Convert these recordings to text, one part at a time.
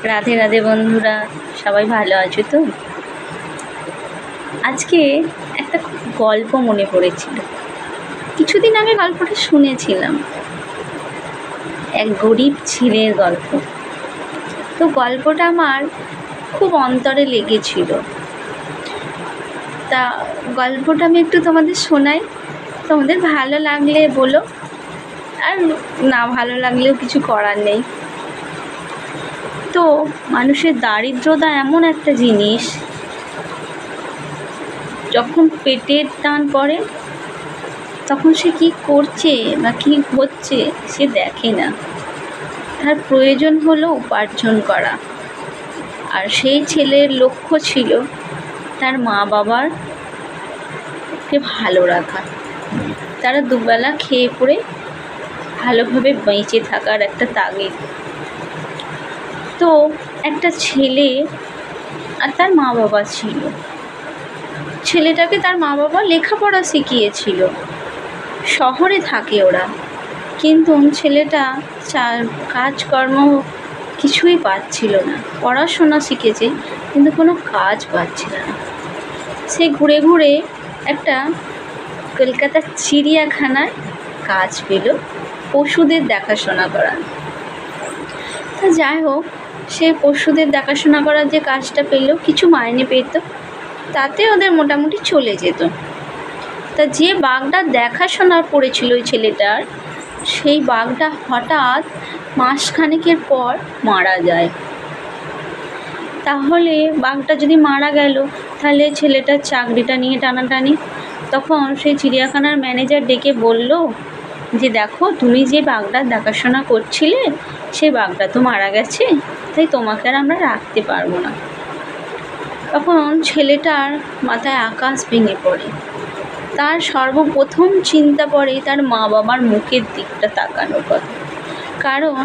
রাধে রাধে বন্ধুরা, সবাই ভালো আছো তো? আজকে একটা গল্প মনে পড়েছিল। কিছুদিন আগে গল্পটা শুনেছিলাম, এক গরিব ছেলের গল্প। তো গল্পটা আমার খুব অন্তরে লেগেছিল। তা গল্পটা আমি একটু তোমাদের শোনাই, তোমাদের ভালো লাগলে বলো, আর না ভালো লাগলেও কিছু করার নেই। তো মানুষের দারিদ্রতা এমন একটা জিনিস, যখন পেটের টান পড়ে তখন সে কী করছে বা কী হচ্ছে সে দেখে না। তার প্রয়োজন হলো উপার্জন করা, আর সেই ছেলের লক্ষ্য ছিল তার মা বাবারকে ভালো রাখা, তারা দুবেলা খেয়ে পড়ে ভালোভাবে বেঁচে থাকার একটা তাগিদ। তো একটা ছেলে আর তার মা বাবা ছিল। ছেলেটাকে তার মা বাবা লেখাপড়া শিখিয়েছিল, শহরে থাকে ওরা, কিন্তু ছেলেটা কাজকর্ম কিছুই পাচ্ছিল না। পড়াশোনা শিখেছে কিন্তু কোনো কাজ পাচ্ছিল না। সে ঘুরে ঘুরে একটা কলকাতার চিড়িয়াখানায় কাজ পেল, পশুদের দেখাশোনা করার। তা যাই হোক, সে পশুদের দেখাশোনা করার যে কাজটা পেল, কিছু মাইনে পেত, তাতে ওদের মোটামুটি চলে যেত। তা যে বাঘটা দেখাশোনা করেছিল ওই ছেলেটার, সেই বাঘটা হঠাৎ মাসখানেকের পর মারা যায়। তাহলে বাঘটা যদি মারা গেল, তাহলে ছেলেটার চাকরিটা নিয়ে টানাটানি। তখন সেই চিড়িয়াখানার ম্যানেজার ডেকে বলল যে, দেখো, তুমি যে বাঘটার দেখাশোনা করছিলে সেই বাঘটা তো মারা গেছে, তাই তোমাকে আর আমরা রাখতে পারবো না। তখন ছেলেটার মাথায় আকাশ ভেঙে পড়ে। তার সর্বপ্রথম চিন্তা পড়ে তার মা বাবার মুখের দিকটা তাকানোর কথা, কারণ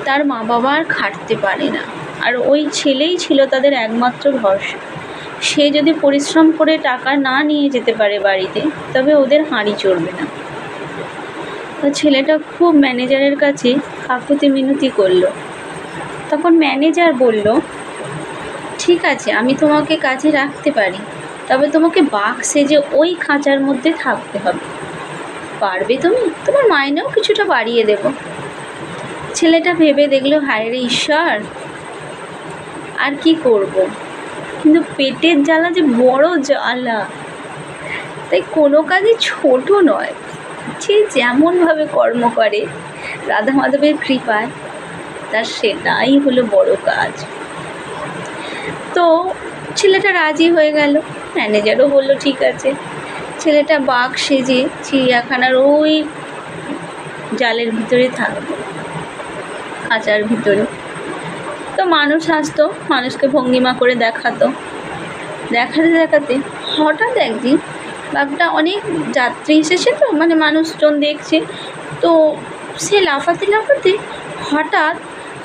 তার মা বাবা আর খাটতে পারে না, আর ওই ছেলেই ছিল তাদের একমাত্র ভরসা। সে যদি পরিশ্রম করে টাকা না নিয়ে যেতে পারে বাড়িতে, তবে ওদের হাঁড়ি চড়বে না। তো ছেলেটা খুব ম্যানেজারের কাছে কাকুতি মিনতি করলো। তখন ম্যানেজার বলল, ঠিক আছে, আমি তোমাকে কাজে রাখতে পারি, তবে তোমাকে বাঘ সেজে ওই খাঁচার মধ্যে থাকতে হবে। পারবে তুমি? তোমার মাইনেও কিছুটা বাড়িয়ে দেব। ছেলেটা ভেবে দেখলো, হায় রে ঈশ্বর, আর কি করব, কিন্তু পেটের জ্বালা যে বড় জ্বালা, তাই কোনো কাজই ছোট নয়। যে যেমনভাবে কর্ম করে রাধা মাধবের কৃপায়, তার সেটাই হলো বড় কাজ। তো ছেলেটা রাজি হয়ে গেল, ম্যানেজারও বললো ঠিক আছে। ছেলেটা বাঘ সেজে চিড়িয়াখানার ওই জালের ভিতরে থাকতো, খাঁচার ভিতরে। তো মানুষ আসতো, মানুষকে ভঙ্গিমা করে দেখাতো। দেখাতে দেখাতে হঠাৎ একদিন বাঘটা, অনেক যাত্রী এসেছে তো, মানে মানুষজন দেখছে, তো সে লাফাতে লাফাতে হঠাৎ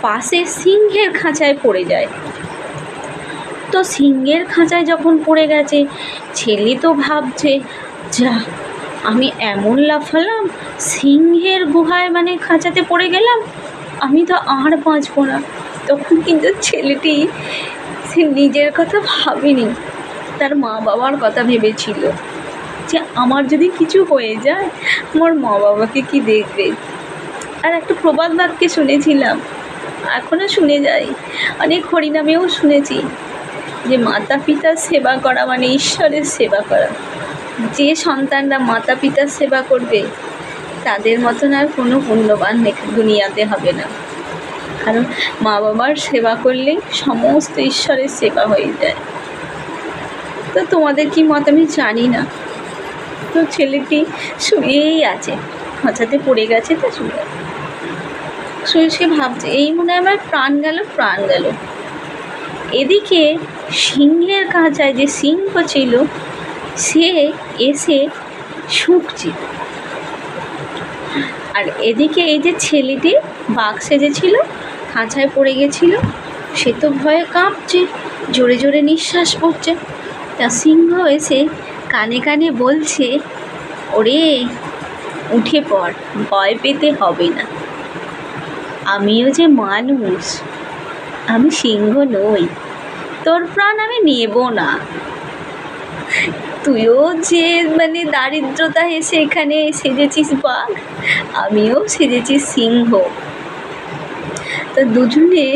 পাশে সিংহের খাঁচায় পড়ে যায়। তো সিংহের খাঁচায় যখন পড়ে গেছে, ছেলে তো ভাবছে, যা, আমি এমন লাফালাম, সিংহের গুহায় মানে খাঁচাতে পড়ে গেলাম, আমি তো আর বাঁচবো না। তখন কিন্তু ছেলেটি সে নিজের কথা ভাবেনি, তার মা বাবার কথা ভেবেছিল, যে আমার যদি কিছু হয়ে যায় আমার মা বাবাকে কি দেখবে। আর একটা প্রবাদ বাক্যে শুনেছিলাম, এখনও শুনে যাই, অনেক হরিনামেও শুনেছি, যে মাতা পিতার সেবা করা মানে ঈশ্বরের সেবা করা। যে সন্তানরা মাতা পিতার সেবা করবে, তাদের মতন আর কোনো পুণ্যবান দুনিয়াতে হবে না, কারণ মা বাবার সেবা করলে সমস্ত ঈশ্বরের সেবা হয়ে যায়। তো তোমাদের কি মত আমি জানি না। তো ছেলেটি শুয়েই আছে, খাঁচাতে পড়ে গেছে, তো শুয়ে সে ভাবছে, এই মনে হয় আমার প্রাণ গেল। এদিকে সিংহের খাঁচায় যে সিংহ ছিল, সে এসে শুঁকছে। আর এদিকে এই যে ছেলেটি বাঘ সেজেছিল, খাঁচায় পড়ে গেছিল, সে তো ভয়ে কাঁপছে, জোরে জোরে নিঃশ্বাস পড়ছে। তা সিংহ এসে কানে কানে বলছে, ওরে উঠে পড়, ভয় পেতে হবে না, আমিও যে মানুষ, আমি সিংহ নই, তোর প্রাণ আমি নেব না। তুইও যে দারিদ্রতা এসে এখানে সেজেছিস বাঘ, আমিও সেজেছি সিংহ। তো দুজনে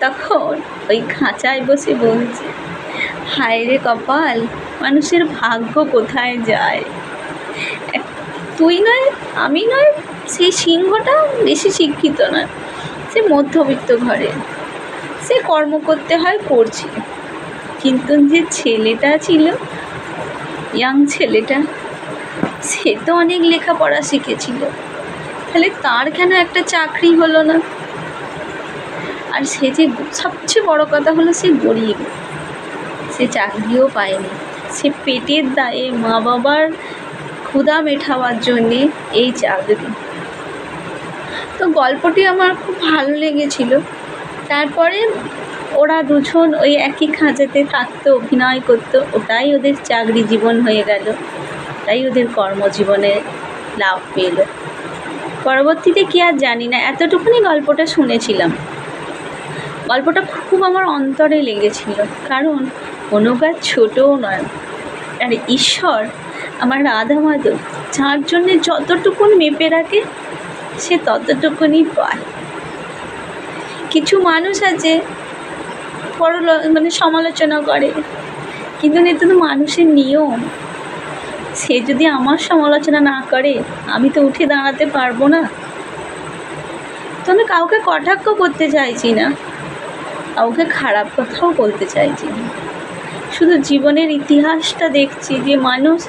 তখন ওই খাঁচায় বসে বলছে, হায় রে কপাল, মানুষের ভাগ্য কোথায় যায়। তুই নয়, আমি নয়, সেই সিংহটা বেশি শিক্ষিত নয়, সে মধ্যবিত্ত ঘরে, সে কর্ম করতে হয়, করছি। কিন্তু যে ছেলেটা ছিল, ইয়াং ছেলেটা, সে তো অনেক লেখাপড়া শিখেছিল, তাহলে তার কেন একটা চাকরি হলো না? আর সে যে সবচেয়ে বড় কথা হলো, সে গরিব, সে চাকরিও পায়নি, সে পেটের দায়ে মা বাবার ক্ষুধা মেটাবার জন্যে এই চাকরি। তো গল্পটি আমার খুব ভালো লেগেছিল। তারপরে ওরা দুজন ওই একই খাঁচাতে থাকতো, অভিনয় করতো, ওটাই ওদের চাকরি জীবন হয়ে গেল, তাই ওদের কর্মজীবনে লাভ পেল। পরবর্তীতে কি আর জানি না, এতটুকুনি গল্পটা শুনেছিলাম। গল্পটা খুব আমার অন্তরে লেগেছিল, কারণ কোনো কাজ ছোটও নয়। আর ঈশ্বর আমার রাধা মাধব যার জন্যে যতটুকুন মেপে রাখে, সে ততটুকুনি পায়। কিছু মানুষ আছে সমালোচনা করে, কিন্তু এটা তো মানুষের নিয়ম। সে যদি আমার সমালোচনা না করে, আমি তো উঠে দাঁড়াতে পারবো না। তো আমি কাউকে কটাক্ষ করতে চাইছি না, কাউকে খারাপ কথাও বলতে চাইছি না, শুধু জীবনের ইতিহাসটা দেখছি যে মানুষ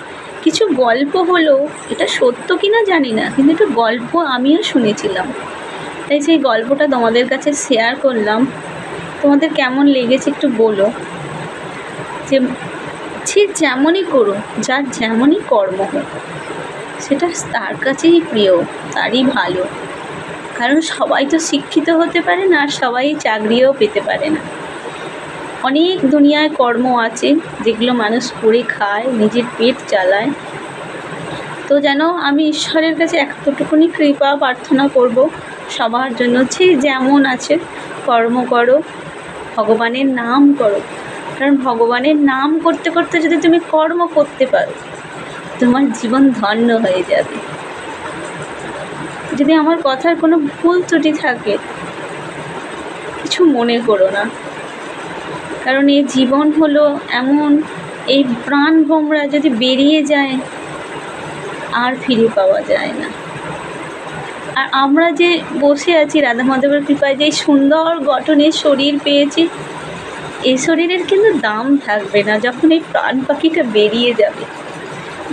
কিছু গল্প হলো, এটা সত্য কিনা জানি না, কিন্তু একটা গল্প আমিও শুনেছিলাম, তাই সেই গল্পটা তোমাদের কাছে শেয়ার করলাম। তোমাদের কেমন লেগেছে একটু বলো। যে সে যেমনই করো, যার যেমনই কর্ম হোক, সেটা তার কাছেই প্রিয়, তারই ভালো। কারণ সবাই তো শিক্ষিত হতে পারে না, আর সবাই চাকরিও পেতে পারে না। অনেক দুনিয়ায় কর্ম আছে যেগুলো মানুষ করে খায়, নিজের পেট চালায়। তো যেন আমি ঈশ্বরের কাছে এতটুকুনি কৃপা প্রার্থনা করব সবার জন্য, যে যেমন আছে কর্ম করো, ভগবানের নাম করো। কারণ ভগবানের নাম করতে করতে যদি তুমি কর্ম করতে পারো, তোমার জীবন ধন্য হয়ে যাবে। যদি আমার কথার কোনো ভুল ত্রুটি থাকে, কিছু মনে করো না, কারণ এই জীবন হলো এমন, এই প্রাণ ভোমরা যদি বেরিয়ে যায় আর ফিরে পাওয়া যায় না। আর আমরা যে বসে আছি রাধা মাধবের কৃপায়, যে সুন্দর গঠনের শরীর পেয়েছি, এই শরীরের কিন্তু দাম থাকবে না যখন এই প্রাণ পাখিটা বেরিয়ে যাবে।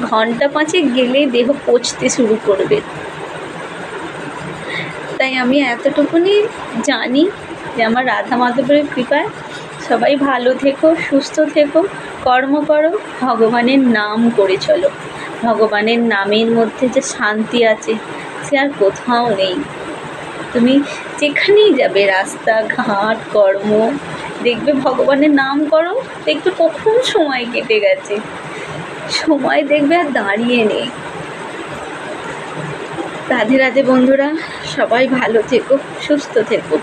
ঘন্টা 5 গেলে দেহ পচতে শুরু করবে। তাই আমি এতটুকুনি জানি যে আমার রাধা মাধবের কৃপায় সবাই ভালো থেকো, সুস্থ থেকো, কর্ম করো, ভগবানের নাম করে চলো। ভগবানের নামের মধ্যে যে শান্তি আছে, সে আর কোথাও নেই। তুমি যেখানেই যাবে, রাস্তাঘাট, কর্ম, দেখবে ভগবানের নাম করো, দেখবে কখন সময় কেটে গেছে, সময় দেখবে আর দাঁড়িয়ে নেই। রাধে রাধে বন্ধুরা, সবাই ভালো থেকো, সুস্থ থেকো।